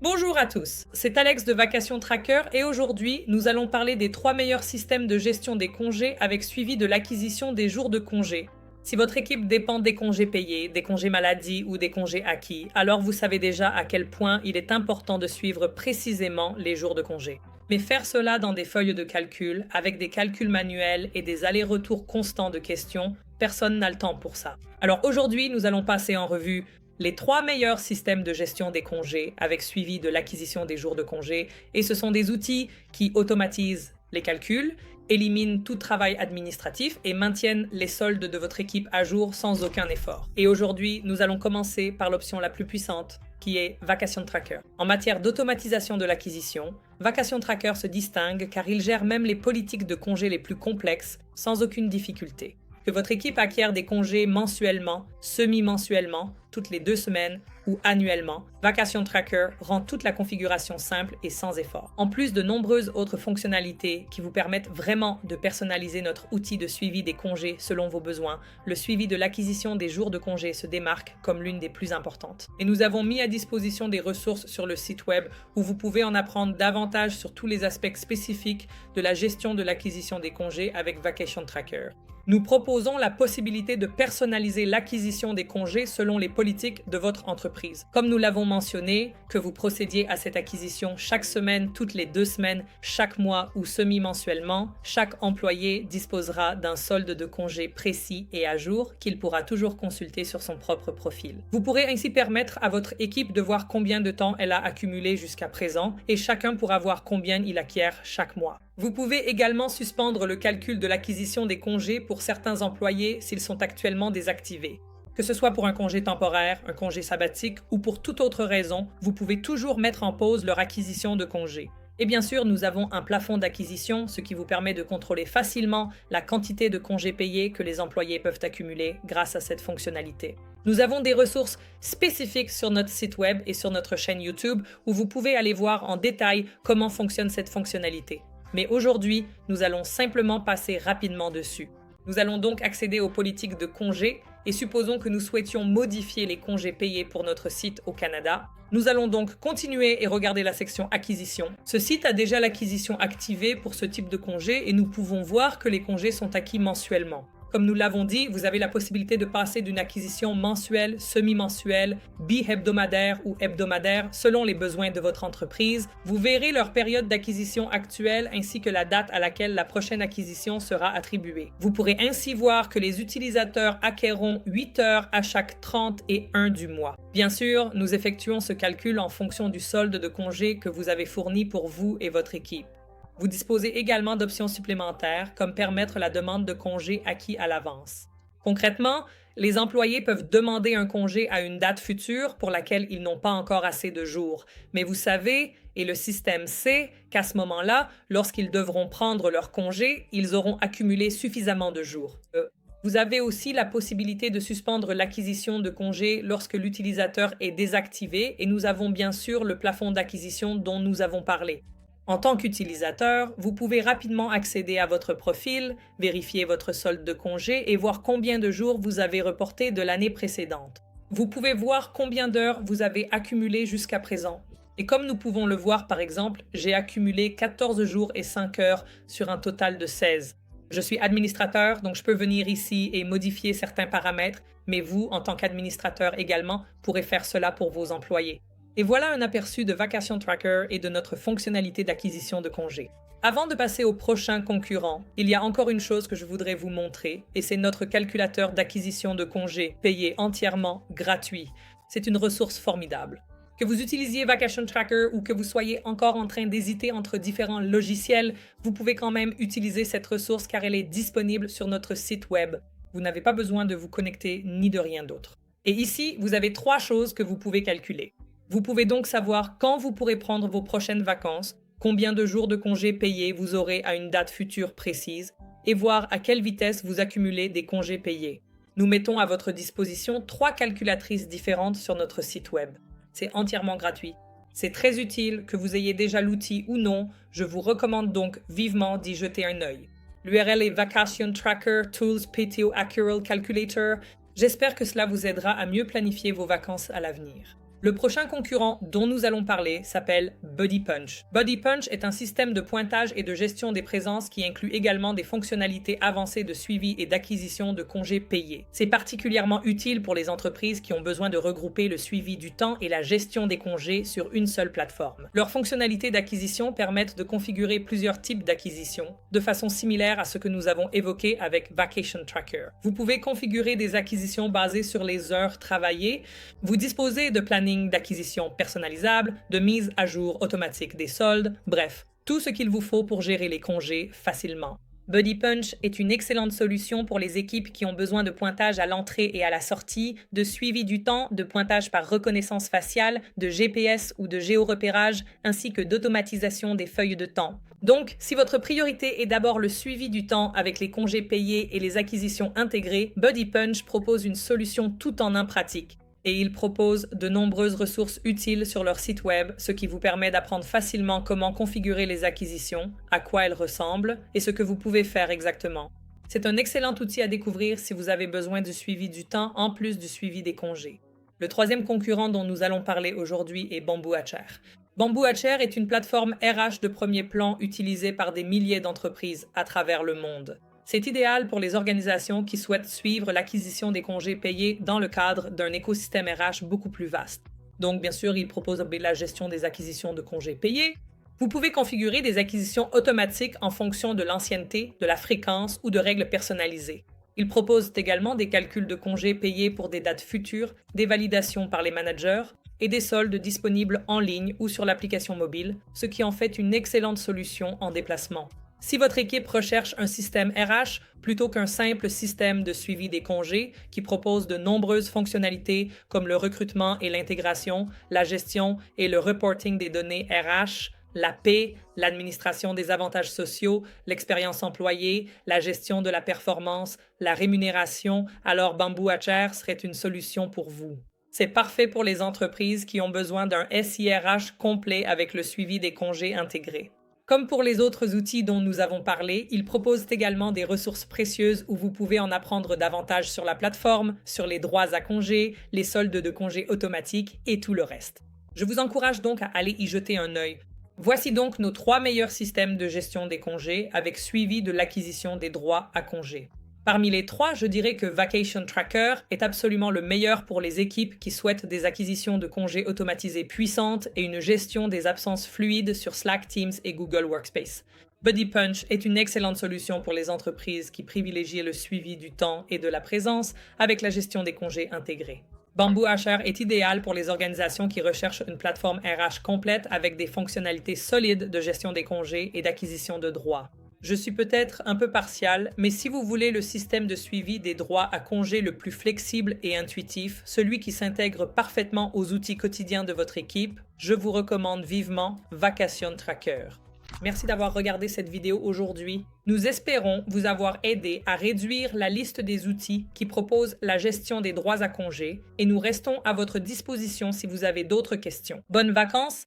Bonjour à tous, c'est Alex de Vacation Tracker et aujourd'hui, nous allons parler des 3 meilleurs systèmes de gestion des congés avec suivi de l'acquisition des jours de congés. Si votre équipe dépend des congés payés, des congés maladie ou des congés acquis, alors vous savez déjà à quel point il est important de suivre précisément les jours de congé. Mais faire cela dans des feuilles de calcul, avec des calculs manuels et des allers-retours constants de questions, personne n'a le temps pour ça. Alors aujourd'hui, nous allons passer en revue les 3 meilleurs systèmes de gestion des congés avec suivi de l'acquisition des jours de congé, et ce sont des outils qui automatisent les calculs, éliminent tout travail administratif et maintiennent les soldes de votre équipe à jour sans aucun effort. Et aujourd'hui, nous allons commencer par l'option la plus puissante, qui est Vacation Tracker. En matière d'automatisation de l'acquisition, Vacation Tracker se distingue car il gère même les politiques de congés les plus complexes sans aucune difficulté. Que votre équipe acquiert des congés mensuellement, semi-mensuellement, toutes les 2 semaines ou annuellement, Vacation Tracker rend toute la configuration simple et sans effort. En plus de nombreuses autres fonctionnalités qui vous permettent vraiment de personnaliser notre outil de suivi des congés selon vos besoins, le suivi de l'acquisition des jours de congés se démarque comme l'une des plus importantes. Et nous avons mis à disposition des ressources sur le site web où vous pouvez en apprendre davantage sur tous les aspects spécifiques de la gestion de l'acquisition des congés avec Vacation Tracker. Nous proposons la possibilité de personnaliser l'acquisition des congés selon les politiques de votre entreprise. Comme nous l'avons mentionné, que vous procédiez à cette acquisition chaque semaine, toutes les 2 semaines, chaque mois ou semi-mensuellement, chaque employé disposera d'un solde de congé précis et à jour qu'il pourra toujours consulter sur son propre profil. Vous pourrez ainsi permettre à votre équipe de voir combien de temps elle a accumulé jusqu'à présent et chacun pourra voir combien il acquiert chaque mois. Vous pouvez également suspendre le calcul de l'acquisition des congés pour certains employés s'ils sont actuellement désactivés. Que ce soit pour un congé temporaire, un congé sabbatique ou pour toute autre raison, vous pouvez toujours mettre en pause leur acquisition de congés. Et bien sûr, nous avons un plafond d'acquisition, ce qui vous permet de contrôler facilement la quantité de congés payés que les employés peuvent accumuler grâce à cette fonctionnalité. Nous avons des ressources spécifiques sur notre site web et sur notre chaîne YouTube où vous pouvez aller voir en détail comment fonctionne cette fonctionnalité. Mais aujourd'hui, nous allons simplement passer rapidement dessus. Nous allons donc accéder aux politiques de congés et supposons que nous souhaitions modifier les congés payés pour notre site au Canada. Nous allons donc continuer et regarder la section acquisition. Ce site a déjà l'acquisition activée pour ce type de congé et nous pouvons voir que les congés sont acquis mensuellement. Comme nous l'avons dit, vous avez la possibilité de passer d'une acquisition mensuelle, semi-mensuelle, bi-hebdomadaire ou hebdomadaire selon les besoins de votre entreprise. Vous verrez leur période d'acquisition actuelle ainsi que la date à laquelle la prochaine acquisition sera attribuée. Vous pourrez ainsi voir que les utilisateurs acquerront 8 heures à chaque 30 et 1 du mois. Bien sûr, nous effectuons ce calcul en fonction du solde de congé que vous avez fourni pour vous et votre équipe. Vous disposez également d'options supplémentaires, comme permettre la demande de congés acquis à l'avance. Concrètement, les employés peuvent demander un congé à une date future pour laquelle ils n'ont pas encore assez de jours. Mais vous savez, et le système sait, qu'à ce moment-là, lorsqu'ils devront prendre leur congé, ils auront accumulé suffisamment de jours. Vous avez aussi la possibilité de suspendre l'acquisition de congés lorsque l'utilisateur est désactivé et nous avons bien sûr le plafond d'acquisition dont nous avons parlé. En tant qu'utilisateur, vous pouvez rapidement accéder à votre profil, vérifier votre solde de congé et voir combien de jours vous avez reporté de l'année précédente. Vous pouvez voir combien d'heures vous avez accumulé jusqu'à présent. Et comme nous pouvons le voir par exemple, j'ai accumulé 14 jours et 5 heures sur un total de 16. Je suis administrateur, donc je peux venir ici et modifier certains paramètres, mais vous, en tant qu'administrateur également, pourrez faire cela pour vos employés. Et voilà un aperçu de Vacation Tracker et de notre fonctionnalité d'acquisition de congés. Avant de passer au prochain concurrent, il y a encore une chose que je voudrais vous montrer, et c'est notre calculateur d'acquisition de congés payé entièrement gratuit. C'est une ressource formidable. Que vous utilisiez Vacation Tracker ou que vous soyez encore en train d'hésiter entre différents logiciels, vous pouvez quand même utiliser cette ressource car elle est disponible sur notre site web. Vous n'avez pas besoin de vous connecter ni de rien d'autre. Et ici, vous avez 3 choses que vous pouvez calculer. Vous pouvez donc savoir quand vous pourrez prendre vos prochaines vacances, combien de jours de congés payés vous aurez à une date future précise, et voir à quelle vitesse vous accumulez des congés payés. Nous mettons à votre disposition 3 calculatrices différentes sur notre site web. C'est entièrement gratuit. C'est très utile que vous ayez déjà l'outil ou non, je vous recommande donc vivement d'y jeter un œil. L'URL est Vacation Tracker Tools PTO Accrual Calculator. J'espère que cela vous aidera à mieux planifier vos vacances à l'avenir. Le prochain concurrent dont nous allons parler s'appelle Buddy Punch. Buddy Punch est un système de pointage et de gestion des présences qui inclut également des fonctionnalités avancées de suivi et d'acquisition de congés payés. C'est particulièrement utile pour les entreprises qui ont besoin de regrouper le suivi du temps et la gestion des congés sur une seule plateforme. Leurs fonctionnalités d'acquisition permettent de configurer plusieurs types d'acquisitions, de façon similaire à ce que nous avons évoqué avec Vacation Tracker. Vous pouvez configurer des acquisitions basées sur les heures travaillées. Vous disposez de planning d'acquisition personnalisable, de mise à jour automatique des soldes, bref, tout ce qu'il vous faut pour gérer les congés facilement. Buddy Punch est une excellente solution pour les équipes qui ont besoin de pointage à l'entrée et à la sortie, de suivi du temps, de pointage par reconnaissance faciale, de GPS ou de géorepérage, ainsi que d'automatisation des feuilles de temps. Donc, si votre priorité est d'abord le suivi du temps avec les congés payés et les acquisitions intégrées, Buddy Punch propose une solution tout en un pratique. Et ils proposent de nombreuses ressources utiles sur leur site web, ce qui vous permet d'apprendre facilement comment configurer les acquisitions, à quoi elles ressemblent et ce que vous pouvez faire exactement. C'est un excellent outil à découvrir si vous avez besoin du suivi du temps en plus du suivi des congés. Le troisième concurrent dont nous allons parler aujourd'hui est Bamboo-HR. Bamboo-HR est une plateforme RH de premier plan utilisée par des milliers d'entreprises à travers le monde. C'est idéal pour les organisations qui souhaitent suivre l'acquisition des congés payés dans le cadre d'un écosystème RH beaucoup plus vaste. Donc, bien sûr, il propose la gestion des acquisitions de congés payés. Vous pouvez configurer des acquisitions automatiques en fonction de l'ancienneté, de la fréquence ou de règles personnalisées. Il propose également des calculs de congés payés pour des dates futures, des validations par les managers et des soldes disponibles en ligne ou sur l'application mobile, ce qui en fait une excellente solution en déplacement. Si votre équipe recherche un système RH plutôt qu'un simple système de suivi des congés qui propose de nombreuses fonctionnalités comme le recrutement et l'intégration, la gestion et le reporting des données RH, la paie, l'administration des avantages sociaux, l'expérience employée, la gestion de la performance, la rémunération, alors Bamboo-HR serait une solution pour vous. C'est parfait pour les entreprises qui ont besoin d'un SIRH complet avec le suivi des congés intégrés. Comme pour les autres outils dont nous avons parlé, il propose également des ressources précieuses où vous pouvez en apprendre davantage sur la plateforme, sur les droits à congés, les soldes de congés automatiques et tout le reste. Je vous encourage donc à aller y jeter un œil. Voici donc nos 3 meilleurs systèmes de gestion des congés avec suivi de l'acquisition des droits à congés. Parmi les 3, je dirais que Vacation Tracker est absolument le meilleur pour les équipes qui souhaitent des acquisitions de congés automatisées puissantes et une gestion des absences fluides sur Slack, Teams et Google Workspace. Buddy Punch est une excellente solution pour les entreprises qui privilégient le suivi du temps et de la présence avec la gestion des congés intégrés. Bamboo-HR est idéal pour les organisations qui recherchent une plateforme RH complète avec des fonctionnalités solides de gestion des congés et d'acquisition de droits. Je suis peut-être un peu partial, mais si vous voulez le système de suivi des droits à congé le plus flexible et intuitif, celui qui s'intègre parfaitement aux outils quotidiens de votre équipe, je vous recommande vivement Vacation Tracker. Merci d'avoir regardé cette vidéo aujourd'hui. Nous espérons vous avoir aidé à réduire la liste des outils qui proposent la gestion des droits à congé et nous restons à votre disposition si vous avez d'autres questions. Bonnes vacances!